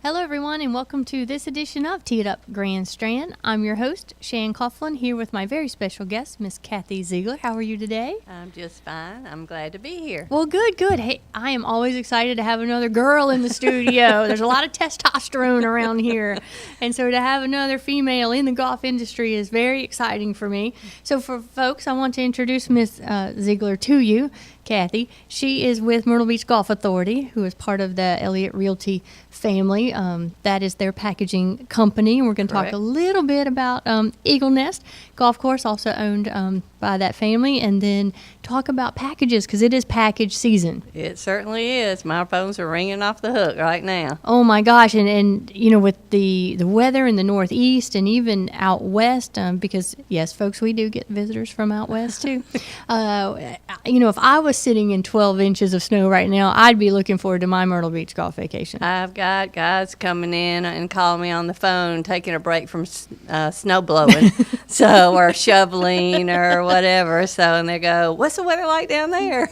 Hello, everyone, and welcome to this edition of Teed Up Grand Strand. I'm your host, Shan Coughlin, here with my very special guest, Miss Kathy Ziegler. How are you today? I'm just fine. I'm glad to be here. Well, good. Hey, I am always excited to have another girl in the studio. There's a lot of testosterone around here, and so to have another female in the golf industry is very exciting for me. So for folks, I want to introduce Miss Ziegler to you. Kathy. She is with Myrtle Beach Golf Authority, who is part of the Elliott Realty family. That is their packaging company. And we're going to talk a little bit about Eagle Nest Golf Course, also owned by that family, and then talk about packages because it is package season. It certainly is. My phones are ringing off the hook right now. Oh my gosh, and you know, with the weather in the Northeast and even out west, because yes, folks, we do get visitors from out west too. You know, if I was sitting in 12 inches of snow right now, I'd be looking forward to my Myrtle Beach golf vacation. I've got guys coming in and calling me on the phone, taking a break from snow blowing, or shoveling or whatever. So, and they go, "What's the weather like down there?"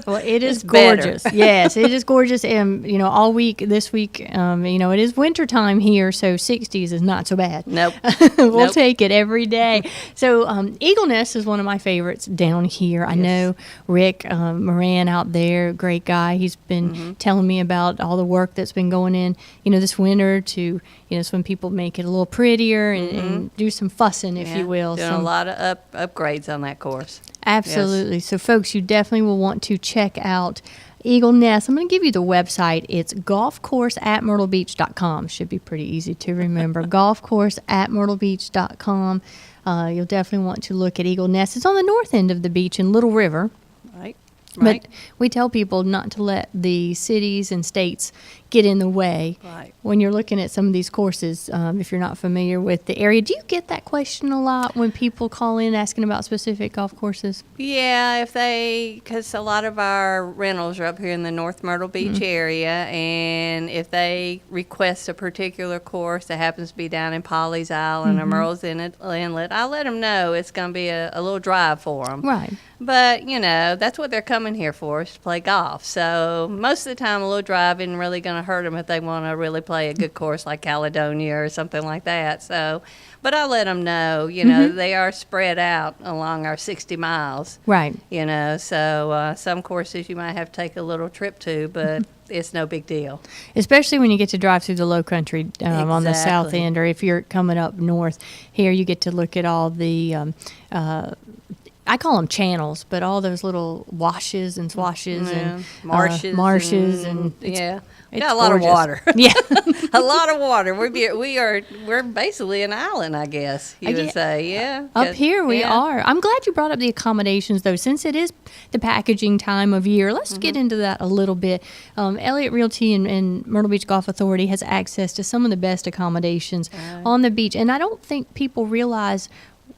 Well, it is gorgeous. Yes, it is gorgeous. And, you know, all week, this week, you know, it is winter time here, so 60s is not so bad. Nope. We'll take it every day. So Eagle Nest is one of my favorites down here. I know Rick Moran out there, great guy. He's been telling me about all the work that's been going in, you know, this winter to, you know, some people make it a little prettier and do some fussing, if you will. Doing a lot of upgrades on that course. Absolutely. Yes. So, folks, you definitely will want to check out Eagle Nest. I'm going to give you the website. It's golfcourseatmyrtlebeach.com. Should be pretty easy to remember. golfcourseatmyrtlebeach.com. You'll definitely want to look at Eagle Nest. It's on the north end of the beach in Little River. Right. But we tell people not to let the cities and states get in the way when you're looking at some of these courses. If you're not familiar with the area, do you get that question a lot when people call in asking about specific golf courses? Yeah, because a lot of our rentals are up here in the North Myrtle Beach area, and if they request a particular course that happens to be down in Polly's Island or Merle's Inlet, I'll let them know it's going to be a little drive for them. Right. But, you know, that's what they're coming here for, is to play golf. So most of the time, a little drive isn't really going to hurt them if they want to really play a good course like Caledonia or something like that. So, but I let them know, you know, they are spread out along our 60 miles. Right. You know, so some courses you might have to take a little trip to, but it's no big deal. Especially when you get to drive through the low country on the south end, or if you're coming up north here, you get to look at all the I call them channels, but all those little washes and swashes and marshes and It's got a lot gorgeous. of water. Yeah, A lot of water. We're basically an island, I guess you would say. Yeah, up here we are. I'm glad you brought up the accommodations, though, since it is the packaging time of year. Let's get into that a little bit. Elliott Realty and Myrtle Beach Golf Authority has access to some of the best accommodations on the beach, and I don't think people realize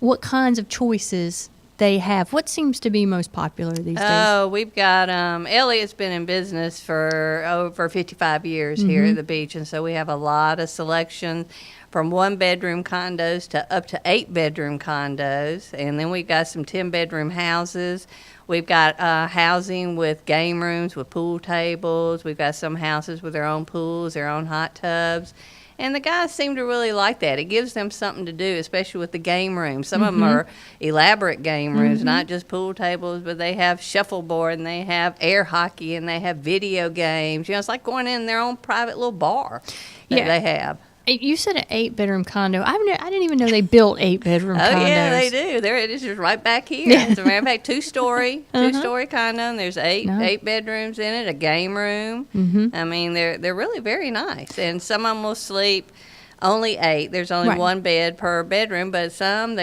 what kinds of choices they have. What seems to be most popular these days? Oh, we've got Elliott's been in business for over 55 years here at the beach, and so we have a lot of selection from 1-bedroom condos to up to 8-bedroom condos, and then we've got some 10-bedroom houses. We've got housing with game rooms, with pool tables. We've got some houses with their own pools, their own hot tubs. And the guys seem to really like that. It gives them something to do, especially with the game rooms. Some of them are elaborate game rooms, not just pool tables, but they have shuffleboard, and they have air hockey, and they have video games. You know, it's like going in their own private little bar that they have. You said an 8-bedroom condo. I didn't even know they built 8-bedroom condos. Oh, yeah, they do. It's just right back here. As a matter of fact, two-story condo, and there's eight bedrooms in it, a game room. I mean, they're really very nice. And some of them will sleep only 8. There's only one bed per bedroom, but some,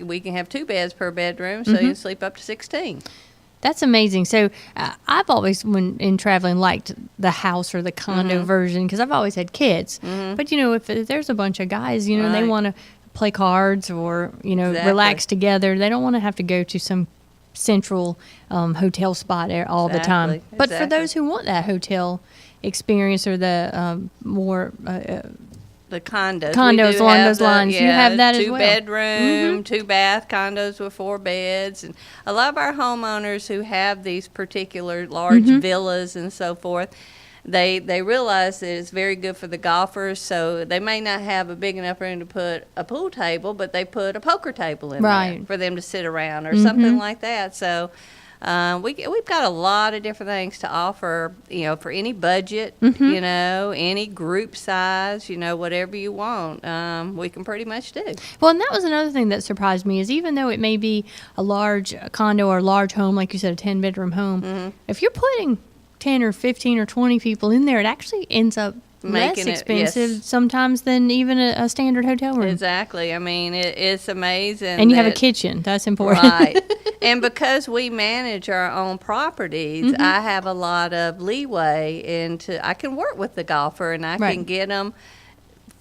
we can have 2 beds per bedroom, so you can sleep up to 16. That's amazing. So I've always, when in traveling, liked the house or the condo version because I've always had kids. But, you know, if there's a bunch of guys, you know, they want to play cards or, you know, relax together. They don't want to have to go to some central hotel spot all the time. But for those who want that hotel experience or the more... the condos. Along those lines. You have that as well. 2-bedroom, 2-bath condos with 4 beds. And a lot of our homeowners who have these particular large villas and so forth, they realize that it's very good for the golfers. So they may not have a big enough room to put a pool table, but they put a poker table in there for them to sit around or something like that. So we've got a lot of different things to offer, for any budget, any group size, whatever you want, we can pretty much do. Well, and that was another thing that surprised me is even though it may be a large condo or a large home, like you said, a 10-bedroom home, if you're putting 10 or 15 or 20 people in there, it actually ends up less expensive sometimes than even a standard hotel room. Exactly. I mean, it's amazing. And you have a kitchen. That's important. Right. And because we manage our own properties, I have a lot of leeway I can work with the golfer and I can get them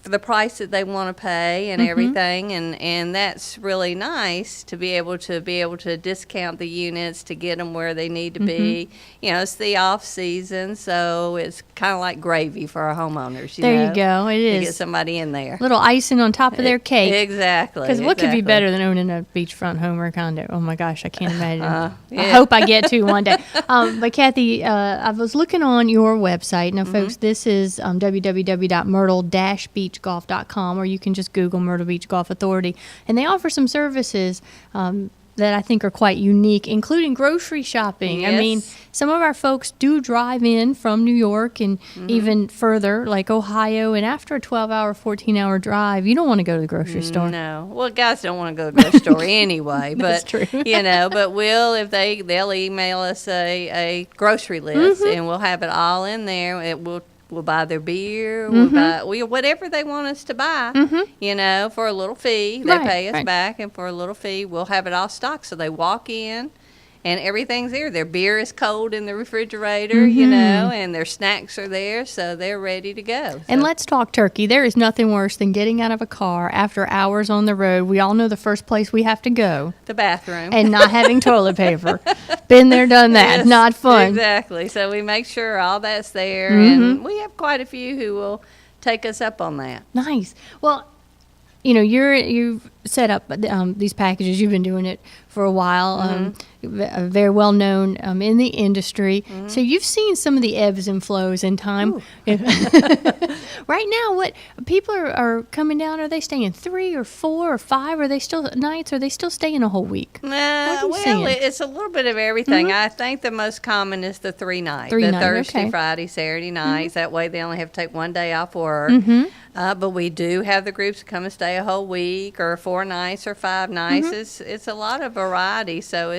for the price that they want to pay and everything, and that's really nice to be able to discount the units to get them where they need to be. It's the off season, so it's kind of like gravy for our homeowners. There you go. It is to get somebody in there. Little icing on top of their cake. Exactly. Because what could be better than owning a beachfront home or condo? Oh my gosh, I can't imagine. Yeah. I hope I get to one day. But Kathy, I was looking on your website. Now, folks, this is www.myrtle-beachgolf.com, or you can just Google Myrtle Beach Golf Authority. And they offer some services that I think are quite unique, including grocery shopping. Yes. I mean, some of our folks do drive in from New York and even further, like Ohio, and after a 12-hour, 14-hour drive, you don't want to go to the grocery store. No. Well, guys don't want to go to the grocery store anyway. That's but, true. But they'll email us a grocery list, and we'll have it all in there. We'll buy their beer, we'll buy whatever they want us to buy, for a little fee. They pay us back, and for a little fee, we'll have it all stocked. So they walk in, and everything's there. Their beer is cold in the refrigerator, and their snacks are there, so they're ready to go. So. And let's talk turkey. There is nothing worse than getting out of a car after hours on the road. We all know the first place we have to go. The bathroom. And not having toilet paper. Been there, done that. Yes, not fun. Exactly. So we make sure all that's there, and we have quite a few who will take us up on that. Nice. Well, you've set up these packages. You've been doing it for a while. Very well known in the industry. So you've seen some of the ebbs and flows in time. Right now, what people are coming down? Are they staying 3 or 4 or 5? Are they still nights? Or are they still staying a whole week? It's a little bit of everything. I think the most common is the 3 night, Thursday, Friday, Saturday nights. That way, they only have to take one day off work. But we do have the groups come and stay a whole week, or 4 nights, or 5 nights. It's a lot of variety. So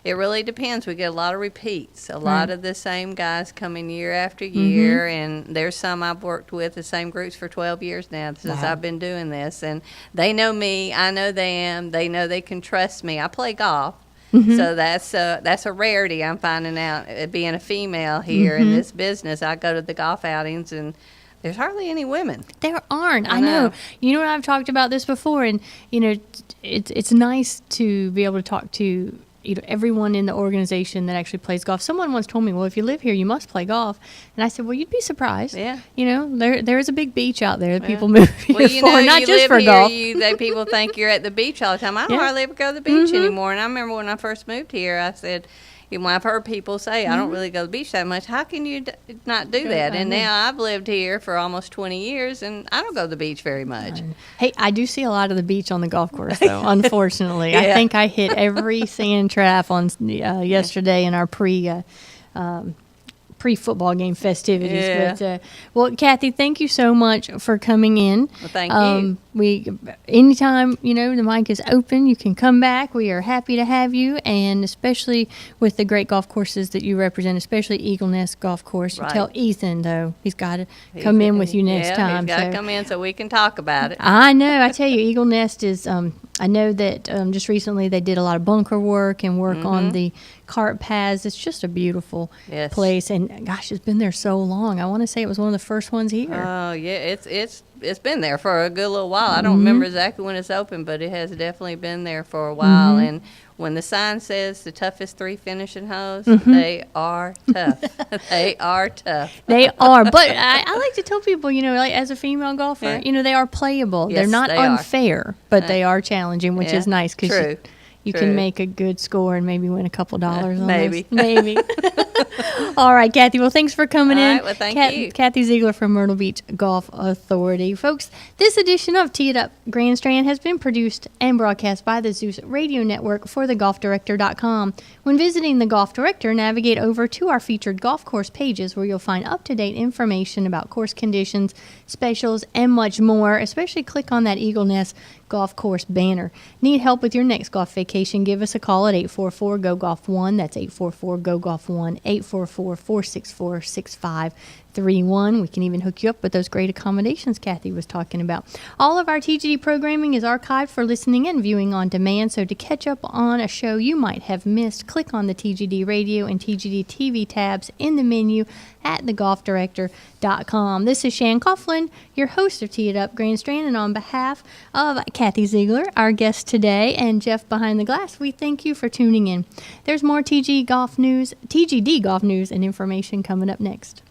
it really depends. We get a lot of repeats. A lot of the same guys coming year after year, and there's some I've worked with, the same groups for 12 years now since I've been doing this. And they know me. I know them. They know they can trust me. I play golf. So that's a rarity I'm finding out, being a female here in this business. I go to the golf outings, and there's hardly any women. There aren't. I know. I've talked about this before, and it's nice to be able to talk to everyone in the organization that actually plays golf. Someone once told me, well, if you live here, you must play golf. And I said, well, you'd be surprised. Yeah. There is a big beach out there that people move here for, not just for golf. People think you're at the beach all the time. I don't hardly ever go to the beach anymore. And I remember when I first moved here, I said, I've heard people say, I don't really go to the beach that much. How can you not do that? And now I've lived here for almost 20 years, and I don't go to the beach very much. Hey, I do see a lot of the beach on the golf course, though, unfortunately. I think I hit every sand trap on yesterday in our pre-football game festivities. Yeah. But, Kathy, thank you so much for coming in. Well, thank you. Anytime, the mic is open, you can come back. We are happy to have you, and especially with the great golf courses that you represent, especially Eagle Nest Golf Course. You tell Ethan, though, he's got to come in with you next time. He's got to come in so we can talk about it. I know. I tell you, Eagle Nest is, I know that just recently they did a lot of bunker work and work on the cart paths. It's just a beautiful place, and gosh, it's been there so long. I want to say it was one of the first ones here. Oh yeah, it's been there for a good little while. I don't remember exactly when it's open, but it has definitely been there for a while. And when the sign says the toughest 3 finishing holes, they are tough. They are tough. They are, but I like to tell people, like as a female golfer, they are playable. Yes, they're not they unfair, but they are challenging, which is nice because you True. can make a good score and maybe win a couple dollars on maybe. those. Maybe. All right, Kathy. Well, thanks for coming All in. right, well, thank you. Kathy Ziegler from Myrtle Beach Golf Authority. Folks, this edition of Tee It Up Grand Strand has been produced and broadcast by the Zeus Radio Network for thegolfdirector.com. When visiting the Golf Director, navigate over to our featured golf course pages where you'll find up-to-date information about course conditions, specials, and much more. Especially click on that Eagle Nest Golf Course banner. Need help with your next golf vacation? Give us a call at 844-GO-GOLF-1. That's 844-GO-GOLF-1, 844-464-6531. We can even hook you up with those great accommodations Kathy was talking about. All of our TGD programming is archived for listening and viewing on demand, so to catch up on a show you might have missed, click on the TGD Radio and TGD TV tabs in the menu at thegolfdirector.com. This is Shan Coughlin, your host of Tee It Up Grand Strand, and on behalf of Kathy Ziegler, our guest today, and Jeff behind the glass, we thank you for tuning in. There's more TGD golf news and information coming up next.